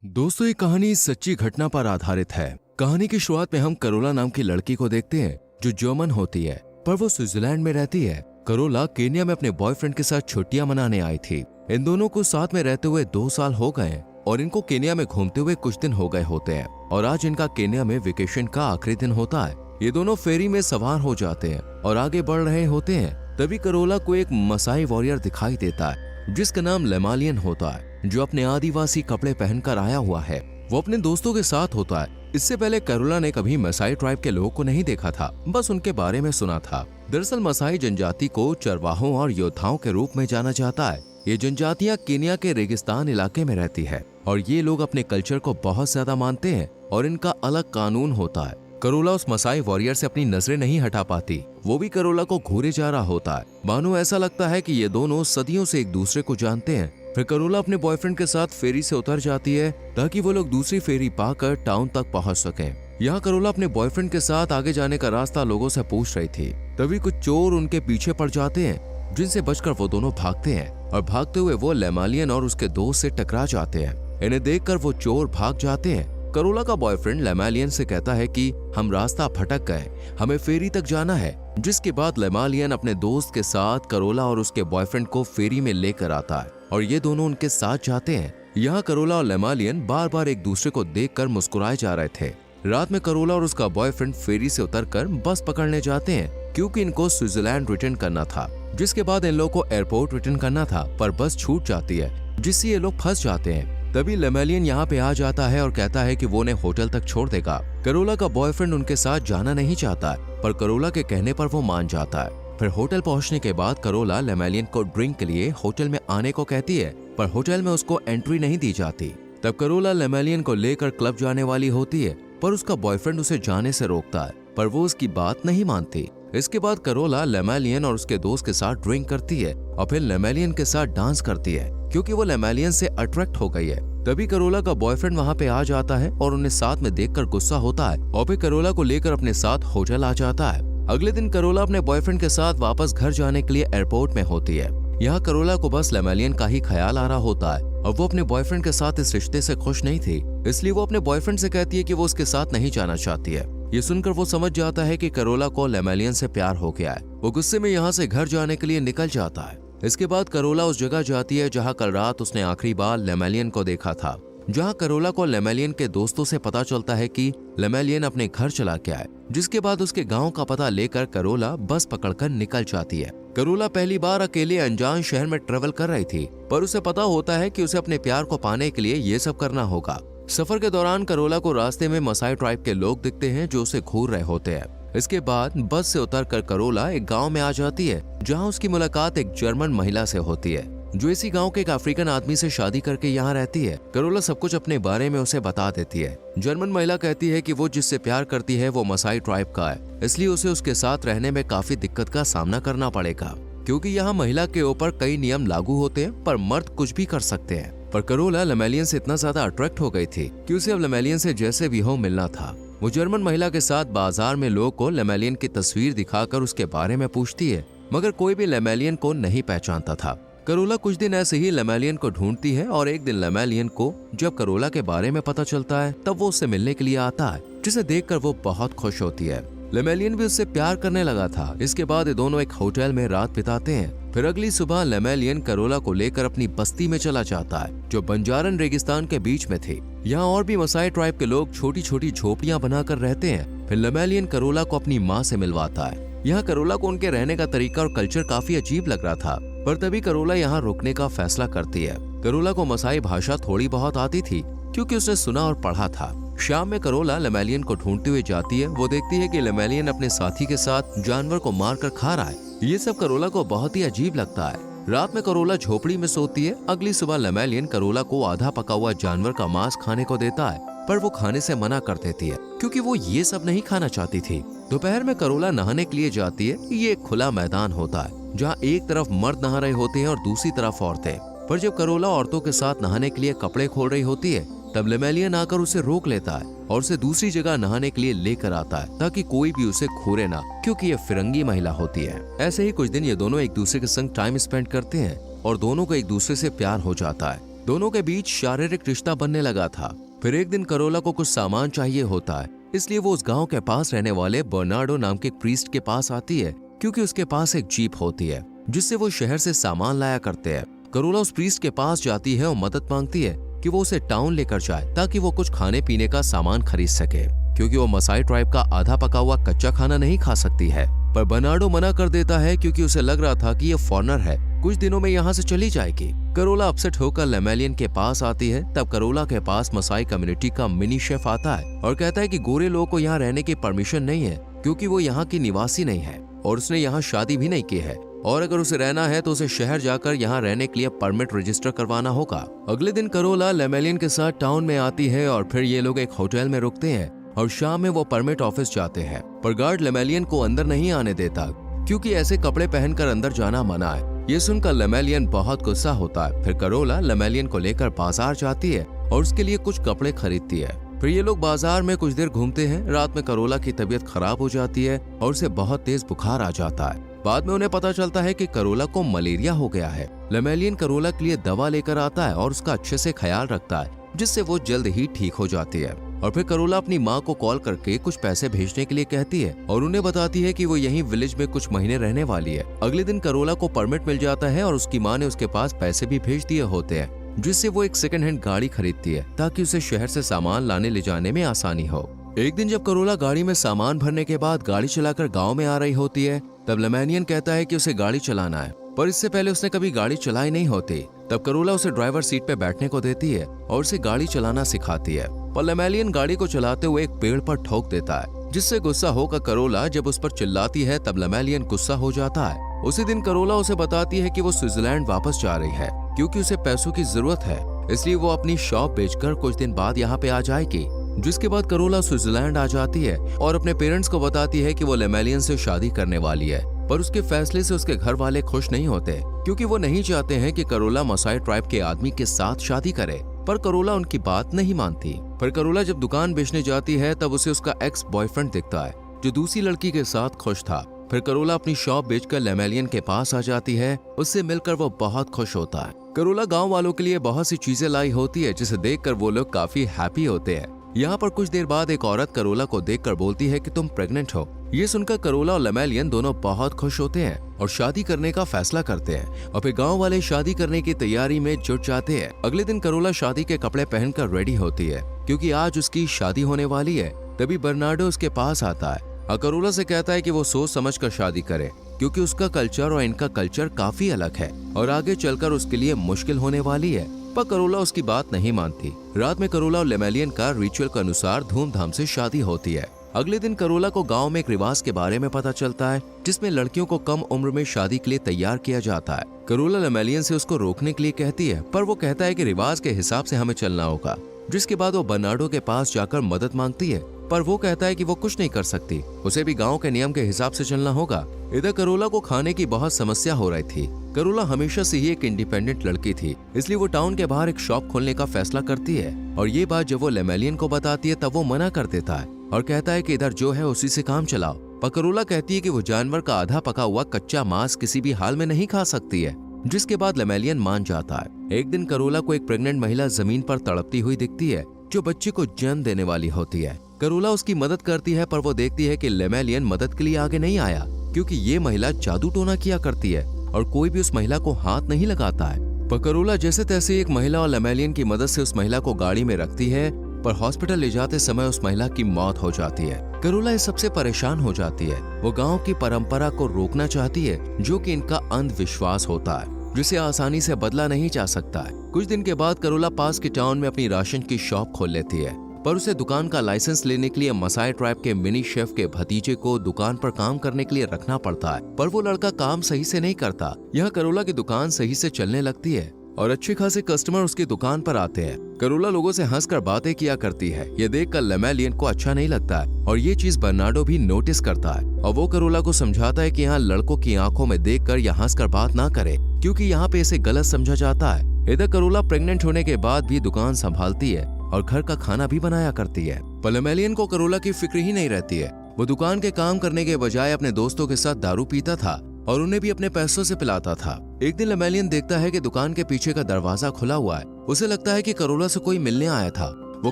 दोस्तों, ये कहानी सच्ची घटना पर आधारित है। कहानी की शुरुआत में हम करोला नाम की लड़की को देखते हैं जो जर्मन होती है, पर वो स्विट्जरलैंड में रहती है। करोला केन्या में अपने बॉयफ्रेंड के साथ छुट्टियां मनाने आई थी। इन दोनों को साथ में रहते हुए 2 साल हो गए और इनको केन्या में घूमते हुए कुछ दिन हो गए होते हैं और आज इनका केन्या में वेकेशन का आखिरी दिन होता है। ये दोनों फेरी में सवार हो जाते हैं और आगे बढ़ रहे होते हैं। तभी करोला को एक मसाई वॉरियर दिखाई देता है जिसका नाम लेमालियन होता है, जो अपने आदिवासी कपड़े पहनकर आया हुआ है। वो अपने दोस्तों के साथ होता है। इससे पहले करोला ने कभी मसाई ट्राइब के लोगों को नहीं देखा था, बस उनके बारे में सुना था। दरअसल मसाई जनजाति को चरवाहों और योद्धाओं के रूप में जाना जाता है। ये जनजातियां केन्या के रेगिस्तान इलाके में रहती है और ये लोग अपने कल्चर को बहुत ज्यादा मानते हैं और इनका अलग कानून होता है। करोला उस मसाई वॉरियर से अपनी नजरें नहीं हटा पाती। वो भी करोला को घूरे जा रहा होता है। मानो ऐसा लगता है कि ये दोनों सदियों से एक दूसरे को जानते हैं। फिर करोला अपने बॉयफ्रेंड के साथ फेरी से उतर जाती है ताकि वो लोग दूसरी फेरी पाकर टाउन तक पहुंच सकें। यहाँ करोला अपने बॉयफ्रेंड के साथ आगे जाने का रास्ता लोगों से पूछ रही थी। तभी कुछ चोर उनके पीछे पड़ जाते हैं, जिनसे बचकर वो दोनों भागते हैं और भागते हुए वो लेमालियन और उसके दोस्त से टकरा जाते हैं। इन्हें देखकर वो चोर भाग जाते हैं। करोला का बॉयफ्रेंड लेमालियन से कहता है कि हम रास्ता भटक गए, हमें फेरी तक जाना है। जिसके बाद लेमालियन अपने दोस्त के साथ करोला और उसके बॉयफ्रेंड को फेरी में लेकर आता है और ये दोनों उनके साथ जाते हैं। यहाँ करोला और लेमालियन बार बार एक दूसरे को देखकर मुस्कुराए जा रहे थे। रात में करोला और उसका बॉयफ्रेंड फेरी से उतरकर बस पकड़ने जाते हैं क्योंकि इनको स्विट्जरलैंड रिटर्न करना था। जिसके बाद इन लोगों को एयरपोर्ट रिटर्न करना था, पर बस छूट जाती है जिससे ये लोग फंस जाते हैं। तभी लेमालियन यहाँ पे आ जाता है और कहता है कि वो उन्हें होटल तक छोड़ देगा। करोला का बॉयफ्रेंड उनके साथ जाना नहीं चाहता है, पर करोला के कहने पर वो मान जाता है। फिर होटल पहुंचने के बाद करोला लेमालियन को ड्रिंक के लिए होटल में आने को कहती है, पर होटल में उसको एंट्री नहीं दी जाती। तब करोला लेमालियन को लेकर क्लब जाने वाली होती है, पर उसका बॉयफ्रेंड उसे जाने से रोकता है, पर वो उसकी बात नहीं मानती। इसके बाद करोला लेमालियन और उसके दोस्त के साथ ड्रिंक करती है और फिर लेमालियन के साथ डांस करती है क्योंकि वो लेमालियन से अट्रैक्ट हो गई है। तभी करोला का बॉयफ्रेंड वहाँ पे आ जाता है और उन्हें साथ में देखकर गुस्सा होता है और फिर करोला को लेकर अपने साथ होटल आ जाता है। अगले दिन करोला अपने बॉयफ्रेंड के साथ वापस घर जाने के लिए एयरपोर्ट में होती है। यहाँ करोला को बस लेमालियन का ही ख्याल आ रहा होता है और वो अपने बॉयफ्रेंड के साथ इस रिश्ते से खुश नहीं थी, इसलिए वो अपने बॉयफ्रेंड से कहती है कि वो उसके साथ नहीं जाना चाहती है। ये सुनकर वो समझ जाता है कि करोला को लेमालियन से प्यार हो गया है। वो गुस्से में यहाँ से घर जाने के लिए निकल जाता है। इसके बाद करोला उस जगह जाती है जहाँ कल रात उसने आखिरी बार लेमालियन को देखा था। जहाँ करोला को लेमालियन के दोस्तों से पता चलता है कि लेमालियन अपने घर चला गया है। जिसके बाद उसके गांव का पता लेकर करोला बस पकड़कर निकल जाती है। करोला पहली बार अकेले अनजान शहर में ट्रेवल कर रही थी, पर उसे पता होता है कि उसे अपने प्यार को पाने के लिए ये सब करना होगा। सफर के दौरान करोला को रास्ते में मसाई ट्राइब के लोग दिखते हैं जो उसे घूर रहे होते हैं। इसके बाद बस से उतरकर करोला एक गांव में आ जाती है जहां उसकी मुलाकात एक जर्मन महिला से होती है जो इसी गांव के एक अफ्रीकन आदमी से शादी करके यहाँ रहती है। करोला सब कुछ अपने बारे में उसे बता देती है। जर्मन महिला कहती है कि वो जिससे प्यार करती है वो मसाई ट्राइब का है, इसलिए उसे उसके साथ रहने में काफी दिक्कत का सामना करना पड़ेगा क्योंकि यहाँ महिला के ऊपर कई नियम लागू होते हैं, पर मर्द कुछ भी कर सकते हैं। पर करोला लेमालियन से इतना ज्यादा अट्रैक्ट हो गई थी कि उसे अब लेमालियन से जैसे भी हो मिलना था। वो जर्मन महिला के साथ बाजार में लोगों को लेमालियन की तस्वीर दिखाकर उसके बारे में पूछती है, मगर कोई भी लेमालियन को नहीं पहचानता था। करोला कुछ दिन ऐसे ही लेमालियन को ढूंढती है और एक दिन लेमालियन को जब करोला के बारे में पता चलता है तब वो उससे मिलने के लिए आता है, जिसे देखकर वो बहुत खुश होती है। लेमालियन भी उससे प्यार करने लगा था। इसके बाद ये दोनों एक होटल में रात बिताते हैं। फिर अगली सुबह लेमालियन करोला को लेकर अपनी बस्ती में चला जाता है जो बंजारन रेगिस्तान के बीच में थी। यहाँ और भी मसाई ट्राइब के लोग छोटी छोटी झोपड़ियां बनाकर रहते हैं। फिर लेमालियन करोला को अपनी माँ से मिलवाता है। यहाँ करोला को उनके रहने का तरीका और कल्चर काफी अजीब लग रहा था, पर तभी करोला यहाँ रुकने का फैसला करती है। करोला को मसाई भाषा थोड़ी बहुत आती थी क्योंकि उसने सुना और पढ़ा था। शाम में करोला लेमालियन को ढूंढते हुए जाती है। वो देखती है कि लेमालियन अपने साथी के साथ जानवर को मारकर खा रहा है। ये सब करोला को बहुत ही अजीब लगता है। रात में करोला झोपड़ी में सोती है। अगली सुबह लेमालियन करोला को आधा पका हुआ जानवर का मांस खाने को देता है, पर वो खाने से मना कर देती है क्योंकि वो ये सब नहीं खाना चाहती थी। दोपहर में करोला नहाने के लिए जाती है। ये एक खुला मैदान होता है जहाँ एक तरफ मर्द नहा रहे होते हैं और दूसरी तरफ औरतें। पर जब करोला औरतों के साथ नहाने के लिए कपड़े खोल रही होती है तब लेमालियन आकर उसे रोक लेता है और उसे दूसरी जगह नहाने के लिए लेकर आता है ताकि कोई भी उसे घूरे ना, क्योंकि ये फिरंगी महिला होती है। ऐसे ही कुछ दिन ये दोनों एक दूसरे के संग टाइम स्पेंड करते हैं और दोनों को एक दूसरे से प्यार हो जाता है। दोनों के बीच शारीरिक रिश्ता बनने लगा था। फिर एक दिन करोला को कुछ सामान चाहिए होता है, इसलिए वो उस गांव के पास रहने वाले बर्नार्डो नाम के प्रीस्ट के पास आती है, क्योंकि उसके पास एक जीप होती है जिससे वो शहर से सामान लाया करते हैं। करोला उस प्रीस्ट के पास जाती है और मदद मांगती है कि वो उसे टाउन लेकर जाए ताकि वो कुछ खाने पीने का सामान खरीद सके, क्योंकि वो मसाई ट्राइब का आधा पका हुआ कच्चा खाना नहीं खा सकती है। पर बर्नार्डो मना कर देता है क्योंकि उसे लग रहा था कि ये फॉरेनर है, कुछ दिनों में यहाँ से चली जाएगी। करोला अपसेट होकर लेमेलियन के पास आती है। तब करोला के पास मसाई कम्युनिटी का मिनी शेफ आता है और कहता है कि गोरे लोगों को यहाँ रहने की परमिशन नहीं है, क्योंकि वो यहाँ की निवासी नहीं है और उसने यहाँ शादी भी नहीं की है, और अगर उसे रहना है तो उसे शहर जाकर यहाँ रहने के लिए परमिट रजिस्टर करवाना होगा। अगले दिन करोला लेमेलियन के साथ टाउन में आती है और फिर ये लोग एक होटल में रुकते हैं और शाम में वो परमिट ऑफिस जाते हैं, पर गार्ड लेमेलियन को अंदर नहीं आने देता क्योंकि ऐसे कपड़े पहनकर अंदर जाना मना है। ये सुनकर लेमेलियन बहुत गुस्सा होता है। फिर करोला लेमेलियन को लेकर बाजार जाती है और उसके लिए कुछ कपड़े खरीदती है। फिर ये लोग बाजार में कुछ देर घूमते हैं। रात में करोला की तबीयत खराब हो जाती है और उसे बहुत तेज बुखार आ जाता है। बाद में उन्हें पता चलता है कि करोला को मलेरिया हो गया है। लेमेलियन करोला के लिए दवा लेकर आता है और उसका अच्छे से ख्याल रखता है, जिससे वो जल्द ही ठीक हो जाती है। और फिर करोला अपनी माँ को कॉल करके कुछ पैसे भेजने के लिए कहती है और उन्हें बताती है कि वो यहीं विलेज में कुछ महीने रहने वाली है। अगले दिन करोला को परमिट मिल जाता है और उसकी माँ ने उसके पास पैसे भी भेज दिए होते हैं, जिससे वो एक सेकंड हैंड गाड़ी खरीदती है ताकि उसे शहर से सामान लाने ले जाने में आसानी हो। एक दिन जब करोला गाड़ी में सामान भरने के बाद गाड़ी चलाकर गाँव में आ रही होती है, तब लेमेलियन कहता है कि उसे गाड़ी चलाना है, पर इससे पहले उसने कभी गाड़ी चलाई नहीं होती। तब करोला उसे ड्राइवर सीट पे बैठने को देती है और उसे गाड़ी चलाना सिखाती है, पर लेमेलियन गाड़ी को चलाते हुए एक पेड़ पर ठोक देता है, जिससे गुस्सा होकर करोला जब उस पर चिल्लाती है तब लेमेलियन गुस्सा हो जाता है। उसी दिन करोला उसे बताती है कि वो स्विट्जरलैंड वापस जा रही है क्योंकि उसे पैसों की जरूरत है, इसलिए वो अपनी शॉप बेचकर कुछ दिन बाद यहाँ पे आ जाएगी। जिसके बाद करोला स्विट्जरलैंड आ जाती है और अपने पेरेंट्स को बताती है कि वो लेमेलियन से शादी करने वाली है, पर उसके फैसले से उसके घर वाले खुश नहीं होते क्योंकि वो नहीं चाहते हैं कि करोला मसाई ट्राइब के आदमी के साथ शादी करे। पर करोला उनकी बात नहीं मानती। पर करोला जब दुकान बेचने जाती है तब उसे उसका एक्स बॉयफ्रेंड दिखता है जो दूसरी लड़की के साथ खुश था। फिर करोला अपनी शॉप बेचकर लेमेलियन के पास आ जाती है। उससे मिलकर वो बहुत खुश होता है। करोला गाँव वालों के लिए बहुत सी चीजें लाई होती है, जिसे देखकर वो लोग काफी हैप्पी होते हैं। यहाँ पर कुछ देर बाद एक औरत करोला को देखकर बोलती है कि तुम प्रेग्नेंट हो। ये सुनकर करोला और लेमेलियन दोनों बहुत खुश होते हैं और शादी करने का फैसला करते हैं और फिर गांव वाले शादी करने की तैयारी में जुट जाते हैं। अगले दिन करोला शादी के कपड़े पहनकर रेडी होती है क्योंकि आज उसकी शादी होने वाली है। तभी बर्नार्डो उसके पास आता है और करोला से कहता है कि वो सोच समझ कर शादी करे क्योंकि उसका कल्चर और इनका कल्चर काफी अलग है और आगे चलकर उसके लिए मुश्किल होने वाली है। पर करोला उसकी बात नहीं मानती। रात में करोला और लेमेलियन का रिचुअल के अनुसार धूमधाम से शादी होती है। अगले दिन करोला को गांव में एक रिवाज के बारे में पता चलता है जिसमें लड़कियों को कम उम्र में शादी के लिए तैयार किया जाता है। करोला लेमेलियन से उसको रोकने के लिए कहती है, पर वो कहता है कि रिवाज के हिसाब से हमें चलना होगा। जिसके बाद वो बर्नार्डो के पास जाकर मदद मांगती है, पर वो कहता है कि वो कुछ नहीं कर सकती, उसे भी गांव के नियम के हिसाब से चलना होगा। इधर करोला को खाने की बहुत समस्या हो रही थी। करोला हमेशा से ही एक इंडिपेंडेंट लड़की थी, इसलिए वो टाउन के बाहर एक शॉप खोलने का फैसला करती है और ये बात जब वो लेमेलियन को बताती है तब वो मना कर देता है और कहता है कि इधर जो है उसी से काम चलाओ। पर करोला कहती है कि वो जानवर का आधा पका हुआ कच्चा मांस किसी भी हाल में नहीं खा सकती है। जिसके बाद लेमेलियन मान जाता है। एक दिन करोला को एक प्रेग्नेंट महिला जमीन पर तड़पती हुई दिखती है जो बच्चे को जन्म देने वाली होती है। करोला उसकी मदद करती है, पर वो देखती है कि लेमेलियन मदद के लिए आगे नहीं आया क्योंकि ये महिला जादू टोना किया करती है और कोई भी उस महिला को हाथ नहीं लगाता है। पर करोला जैसे तैसे एक महिला और लेमेलियन की मदद से उस महिला को गाड़ी में रखती है, पर हॉस्पिटल ले जाते समय उस महिला की मौत हो जाती है। करोला इस सबसे परेशान हो जाती है। वो गांव की परंपरा को रोकना चाहती है जो कि इनका अंधविश्वास होता है जिसे आसानी से बदला नहीं जा सकता है। कुछ दिन के बाद करोला पास के टाउन में अपनी राशन की शॉप खोल लेती है, पर उसे दुकान का लाइसेंस लेने के लिए मसाई ट्राइब के मिनी शेफ के भतीजे को दुकान पर काम करने के लिए रखना पड़ता है, पर वो लड़का काम सही से नहीं करता। यहाँ करोला की दुकान सही से चलने लगती है और अच्छे खासे कस्टमर उसकी दुकान पर आते हैं। करोला लोगों से हंसकर बातें किया करती है। ये देखकर लेमेलियन को अच्छा नहीं लगता है और ये चीज बर्नार्डो भी नोटिस करता है और वो करोला को समझाता है कि यहाँ लड़कों की आंखों में देखकर या हंसकर बात ना करे क्योंकि यहाँ पे इसे गलत समझा जाता है। इधर करोला प्रेग्नेंट होने के बाद भी दुकान संभालती है और घर का खाना भी बनाया करती है। पर लेमेलियन को करोला की फिक्र ही नहीं रहती है। वो दुकान के काम करने के बजाय अपने दोस्तों के साथ दारू पीता था और उन्हें भी अपने पैसों से पिलाता था। एक दिन लेमेलियन देखता है कि दुकान के पीछे का दरवाजा खुला हुआ है। उसे लगता है कि करोला से कोई मिलने आया था। वो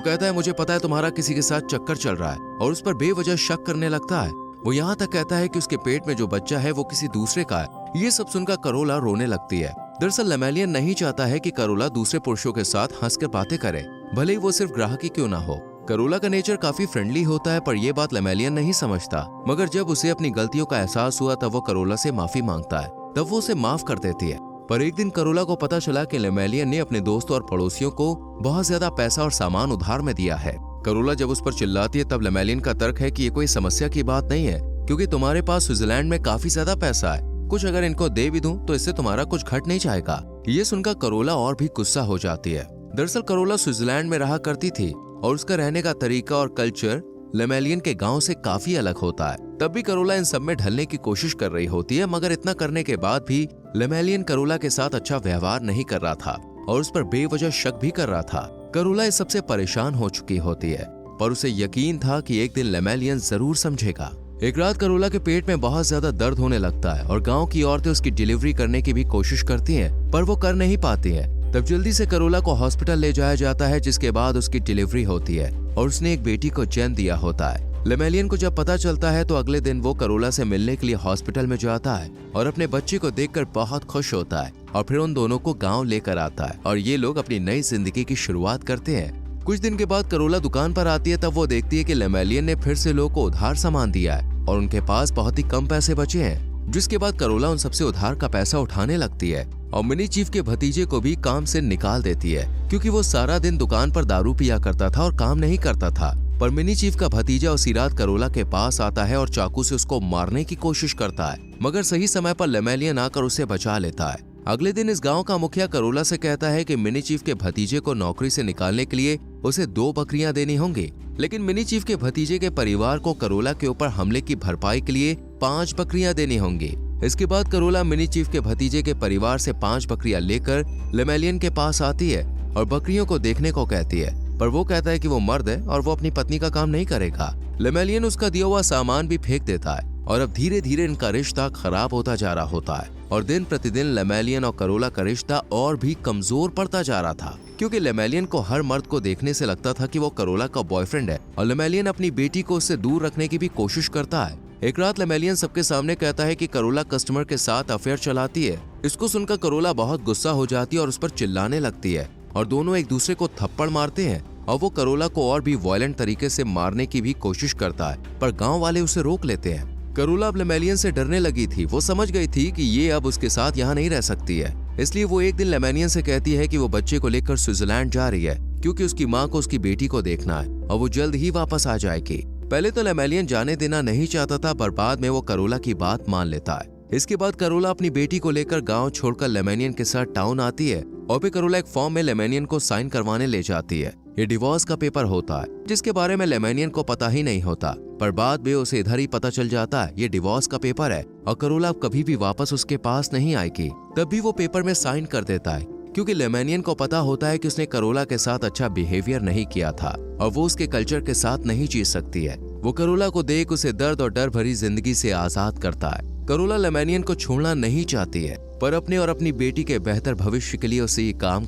कहता है, मुझे पता है तुम्हारा किसी के साथ चक्कर चल रहा है, और उस पर बेवजह शक करने लगता है। वो यहाँ तक कहता है कि उसके पेट में जो बच्चा है वो किसी दूसरे का है। ये सब सुनकर करोला रोने लगती है। दरअसल लेमेलियन नहीं चाहता है कि करोला दूसरे पुरुषों के साथ हंसकर बातें करे, भले ही वो सिर्फ ग्राहक ही क्यों ना हो। करोला का नेचर काफी फ्रेंडली होता है, पर यह बात लेमेलियन नहीं समझता। मगर जब उसे अपनी गलतियों का एहसास हुआ तब वो करोला से माफी मांगता है। तब वो उसे माफ कर देती है। पर एक दिन करोला को पता चला कि लेमेलियन ने अपने दोस्तों और पड़ोसियों को बहुत ज्यादा पैसा और सामान उधार में दिया है। करोला जब उस पर चिल्लाती है तब लेमेलियन का तर्क है कि ये कोई समस्या की बात नहीं है, क्योंकि तुम्हारे पास स्विट्जरलैंड में काफी ज्यादा पैसा है। कुछ अगर इनको दे भी दूं तो इससे तुम्हारा कुछ घट नहीं जाएगा। ये सुनकर करोला और भी गुस्सा हो जाती है। दरअसल करोला स्विट्जरलैंड में रहा करती थी और उसका रहने का तरीका और कल्चर लेमेलियन के गांव से काफी अलग होता है। तब भी करोला इन सब में ढलने की कोशिश कर रही होती है, मगर इतना करने के बाद भी लेमेलियन करोला के साथ अच्छा व्यवहार नहीं कर रहा था और उस पर बेवजह शक भी कर रहा था। करोला इस सबसे परेशान हो चुकी होती है, पर उसे यकीन था कि एक दिन लेमेलियन जरूर समझेगा। एक रात करोला के पेट में बहुत ज्यादा दर्द होने लगता है और गांव की औरतें उसकी डिलीवरी करने की भी कोशिश करती हैं, पर वो कर नहीं पाती हैं। तब जल्दी से करोला को हॉस्पिटल ले जाया जाता है, जिसके बाद उसकी डिलीवरी होती है और उसने एक बेटी को जन्म दिया होता है। लेमेलियन को जब पता चलता है तो अगले दिन वो करोला से मिलने के लिए हॉस्पिटल में जाता है और अपने बच्चे को देखकर बहुत खुश होता है और फिर उन दोनों को गाँव लेकर आता है और ये लोग अपनी नई जिंदगी की शुरुआत करते हैं। कुछ दिन के बाद करोला दुकान पर आती है। तब वो देखती है कि लेमेलियन ने फिर से लोगों को उधार सामान दिया है और उनके पास बहुत ही कम पैसे बचे हैं, जिसके बाद करोला उन सबसे उधार का पैसा उठाने लगती है और मिनी चीफ के भतीजे को भी काम से निकाल देती है, क्योंकि वो सारा दिन दुकान पर दारू पिया करता था और काम नहीं करता था। पर मिनी चीफ का भतीजा उसी रात करोला के पास आता है और चाकू से उसको मारने की कोशिश करता है, मगर सही समय पर लेमेलियन आकर उसे बचा लेता है। अगले दिन इस गांव का मुखिया करोला से कहता है कि मिनी चीफ के भतीजे को नौकरी से निकालने के लिए उसे 2 बकरियां देनी होंगी, लेकिन मिनी चीफ के भतीजे के परिवार को करोला के ऊपर हमले की भरपाई के लिए 5 बकरियां देनी होंगी। इसके बाद करोला मिनी चीफ के भतीजे के परिवार से 5 बकरियां लेकर लेमेलियन के पास आती है और बकरियों को देखने को कहती है, पर वो कहता है कि वो मर्द है और वो अपनी पत्नी का काम नहीं करेगा। लेमेलियन उसका दिया हुआ सामान भी फेंक देता है और अब धीरे धीरे इनका रिश्ता खराब होता जा रहा होता है और दिन प्रतिदिन लेमेलियन और करोला का रिश्ता और भी कमजोर पड़ता जा रहा था, क्योंकि लेमेलियन को हर मर्द को देखने से लगता था कि वो करोला का बॉयफ्रेंड है और लेमेलियन अपनी बेटी को उससे दूर रखने की भी कोशिश करता है। एक रात लेमेलियन सबके सामने कहता है कि करोला कस्टमर के साथ अफेयर चलाती है। इसको सुनकर करोला बहुत गुस्सा हो जाती है और उस पर चिल्लाने लगती है और दोनों एक दूसरे को थप्पड़ मारते हैं और वो करोला को और भी वायलेंट तरीके से मारने की भी कोशिश करता है, पर गांव वाले उसे रोक लेते हैं। करोला अब लेमेलियन से डरने लगी थी। वो समझ गई थी कि ये अब उसके साथ यहाँ नहीं रह सकती है, इसलिए वो एक दिन लेमेलियन से कहती है कि वो बच्चे को लेकर स्विट्जरलैंड जा रही है, क्योंकि उसकी माँ को उसकी बेटी को देखना है और वो जल्द ही वापस आ जाएगी। पहले तो लेमेलियन जाने देना नहीं चाहता था, पर बाद में वो करोला की बात मान लेता है। इसके बाद करोला अपनी बेटी को लेकर गांव छोड़कर लेमेलियन के साथ टाउन आती है और फिर करोला एक फॉर्म में लेमेलियन को साइन करवाने ले जाती है। ये डिवोर्स का पेपर होता है, जिसके बारे में लेमेलियन को पता ही नहीं होता, पर बाद में उसे इधर ही पता चल जाता है ये डिवोर्स का पेपर है और करोला अब कभी भी वापस उसके पास नहीं आएगी। तब भी वो पेपर में साइन कर देता है, क्योंकि लेमेलियन को पता होता है कि उसने करोला के साथ अच्छा बिहेवियर नहीं किया था और वो उसके कल्चर के साथ नहीं जी सकती है। वो करोला को देख उसे दर्द और डर भरी जिंदगी से आजाद करता है। करोला लेमेलियन को छोड़ना नहीं चाहती है, पर अपने और अपनी बेटी के बेहतर भविष्य के लिए उसे ये काम